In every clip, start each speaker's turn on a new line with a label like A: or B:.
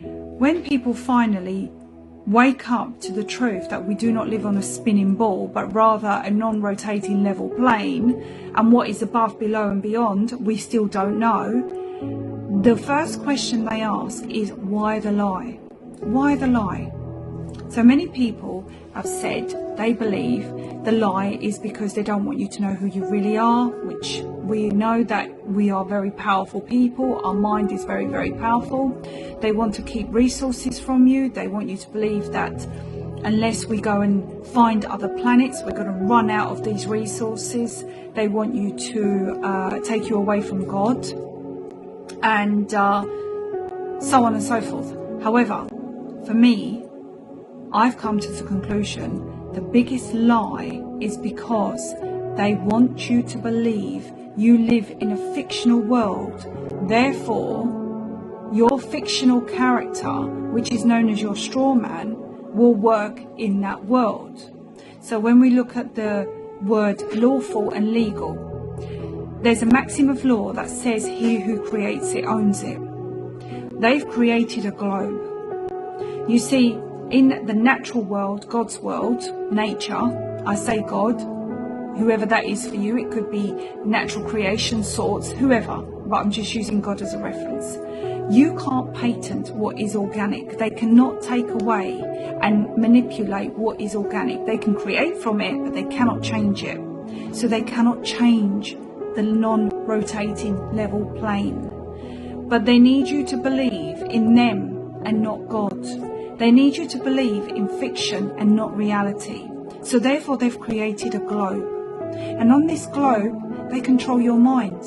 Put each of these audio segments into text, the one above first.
A: When people finally wake up to the truth that we do not live on a spinning ball, but rather a non-rotating level plane, and what is above, below and beyond, we still don't know, the first question they ask is, why the lie? Why the lie? So many people have said they believe the lie is because they don't want you to know who you really are, which we know that we are very powerful people. Our mind is very, very powerful. They want to keep resources from you. They want you to believe that unless we go and find other planets, we're going to run out of these resources. They want you to take you away from God, and so on and so forth. However, for me, I've come to the conclusion the biggest lie is because they want you to believe you live in a fictional world. Therefore, your fictional character, which is known as your straw man, will work in that world. So when we look at the word lawful and legal, there's a maxim of law that says he who creates it owns it. They've created a globe. You see, in the natural world, God's world, nature, I say God, whoever that is for you, it could be natural creation, sorts, whoever, but I'm just using God as a reference. You can't patent what is organic. They cannot take away and manipulate what is organic. They can create from it, but they cannot change it. So they cannot change the non-rotating level plane. But they need you to believe in them and not God. They need you to believe in fiction and not reality. So therefore they've created a globe. And on this globe, they control your mind.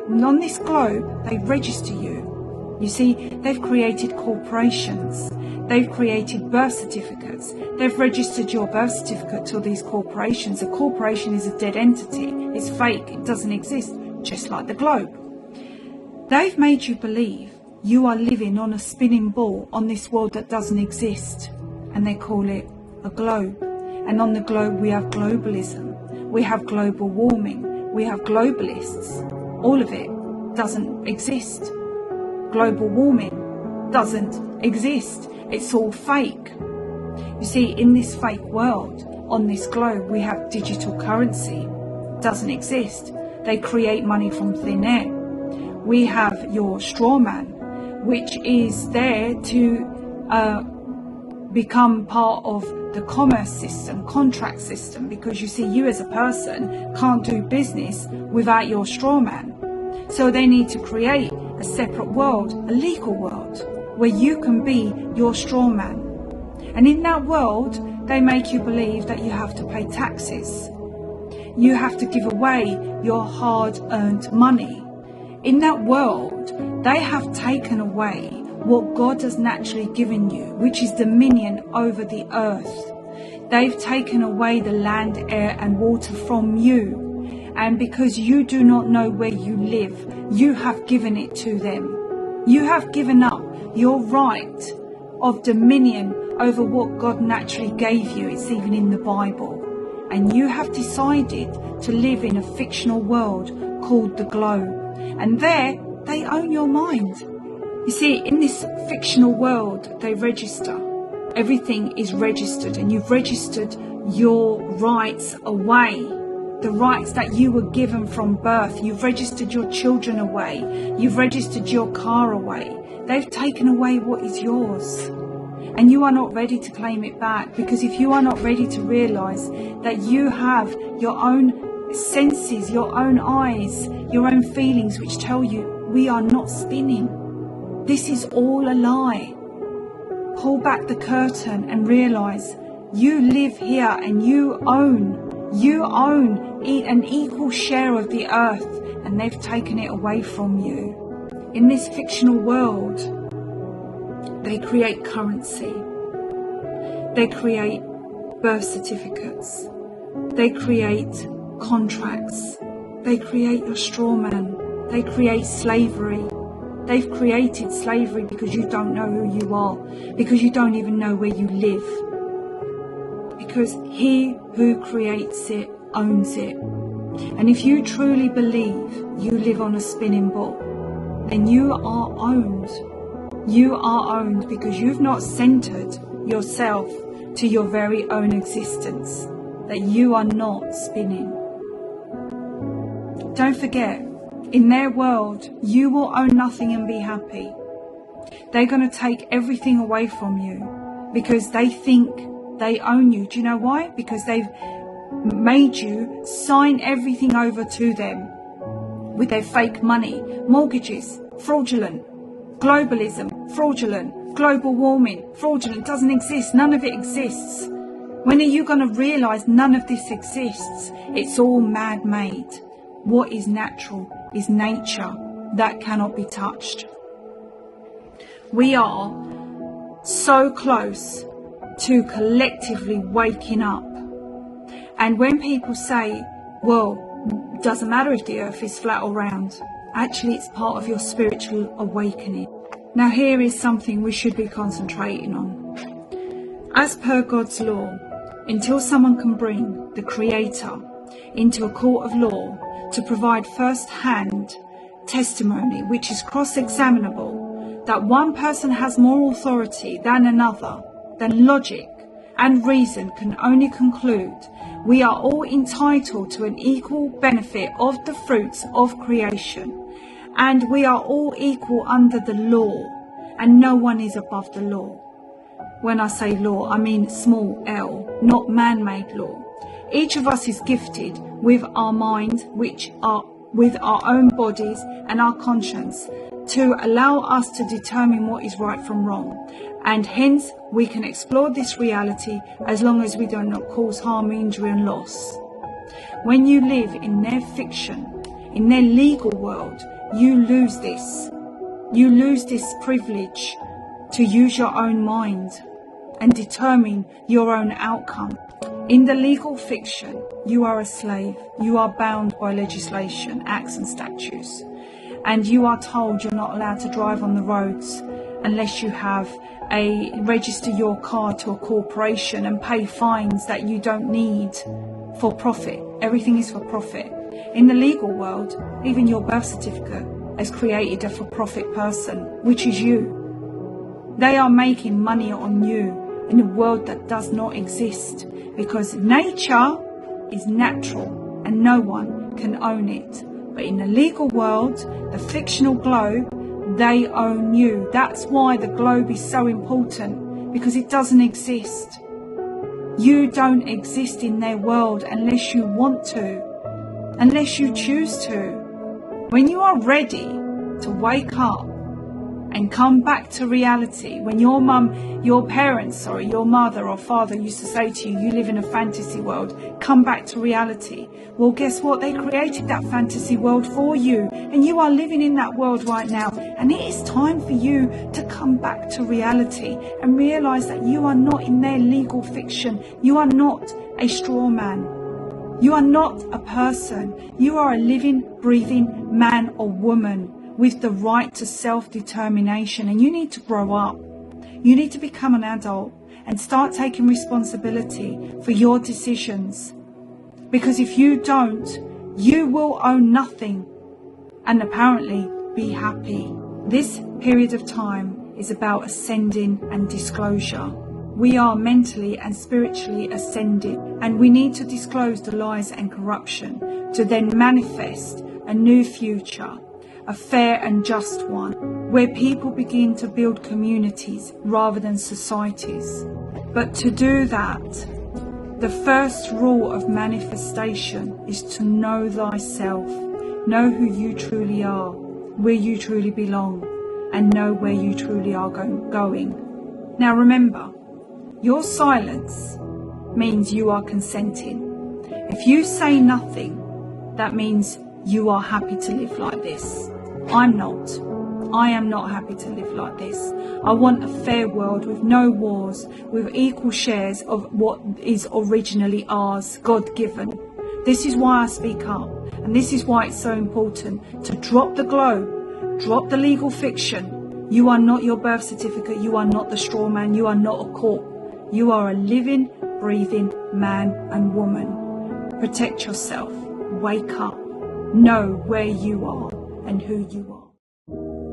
A: And on this globe, they register you. You see, they've created corporations. They've created birth certificates. They've registered your birth certificate to these corporations. A corporation is a dead entity. It's fake. It doesn't exist, just like the globe. They've made you believe you are living on a spinning ball on this world that doesn't exist, and they call it a globe. And on the globe we have globalism, we have global warming, we have globalists. All of it doesn't exist. Global warming doesn't exist. It's all fake. You see, in this fake world, on this globe, we have digital currency. Doesn't exist. They create money from thin air. We have your straw man, which is there to become part of the commerce system, contract system, because you see, you as a person can't do business without your straw man. So they need to create a separate world, a legal world, where you can be your straw man. And in that world, they make you believe that you have to pay taxes. You have to give away your hard-earned money. In that world, they have taken away what God has naturally given you, which is dominion over the earth. They've taken away the land, air and water from you. And because you do not know where you live, you have given it to them. You have given up your right of dominion over what God naturally gave you. It's even in the Bible. And you have decided to live in a fictional world called the globe. And there, they own your mind. You see, in this fictional world, they register. Everything is registered, and you've registered your rights away. The rights that you were given from birth. You've registered your children away. You've registered your car away. They've taken away what is yours. And you are not ready to claim it back, because if you are not ready to realize that you have your own senses, your own eyes, your own feelings, which tell you we are not spinning. This is all a lie. Pull back the curtain and realize you live here and you own an equal share of the earth, and they've taken it away from you. In this fictional world, they create currency. They create birth certificates. They create contracts. They create your straw man. They create slavery. They've created slavery because you don't know who you are, because you don't even know where you live. Because he who creates it owns it. And if you truly believe you live on a spinning ball, then you are owned. You are owned because you've not centered yourself to your very own existence, that you are not spinning. Don't forget, in their world, you will own nothing and be happy. They're going to take everything away from you because they think they own you. Do you know why? Because they've made you sign everything over to them with their fake money, mortgages, fraudulent, globalism, fraudulent, global warming, fraudulent, doesn't exist. None of it exists. When are you going to realize none of this exists? It's all man-made. What is natural is nature that cannot be touched. We are so close to collectively waking up. And when people say, well, doesn't matter if the earth is flat or round, actually it's part of your spiritual awakening. Now here is something we should be concentrating on. As per God's law, until someone can bring the Creator into a court of law to provide first-hand testimony, which is cross-examinable, that one person has more authority than another, then logic and reason can only conclude we are all entitled to an equal benefit of the fruits of creation, and we are all equal under the law, and no one is above the law. When I say law, I mean small l, not man-made law. Each of us is gifted with our mind, with our own bodies and our conscience, to allow us to determine what is right from wrong. And hence, we can explore this reality as long as we do not cause harm, injury and loss. When you live in their fiction, in their legal world, you lose this. You lose this privilege to use your own mind and determine your own outcome. In the legal fiction, you are a slave. You are bound by legislation, acts and statutes. And you are told you're not allowed to drive on the roads unless you have register your car to a corporation and pay fines that you don't need for profit. Everything is for profit. In the legal world, even your birth certificate has created a for-profit person, which is you. They are making money on you in a world that does not exist, because nature is natural and no one can own it. But in the legal world, the fictional globe, they own you. That's why the globe is so important, because it doesn't exist. You don't exist in their world unless you want to, unless you choose to. When you are ready to wake up and come back to reality, when your your mother or father used to say to you, you live in a fantasy world, come back to reality. Well, guess what? They created that fantasy world for you, and you are living in that world right now. And it is time for you to come back to reality and realize that you are not in their legal fiction. You are not a straw man. You are not a person. You are a living, breathing man or woman with the right to self-determination, and you need to grow up. You need to become an adult and start taking responsibility for your decisions. Because if you don't, you will own nothing and apparently be happy. This period of time is about ascending and disclosure. We are mentally and spiritually ascending, and we need to disclose the lies and corruption to then manifest a new future, a fair and just one, where people begin to build communities rather than societies. But to do that, the first rule of manifestation is to know thyself, know who you truly are, where you truly belong, and know where you truly are going. Now remember, your silence means you are consenting. If you say nothing, that means you are happy to live like this. I'm not. I am not happy to live like this. I want a fair world with no wars, with equal shares of what is originally ours, God-given. This is why I speak up, and this is why it's so important to drop the globe, drop the legal fiction. You are not your birth certificate. You are not the straw man. You are not a court. You are a living, breathing man and woman. Protect yourself. Wake up. Know where you are and who you are.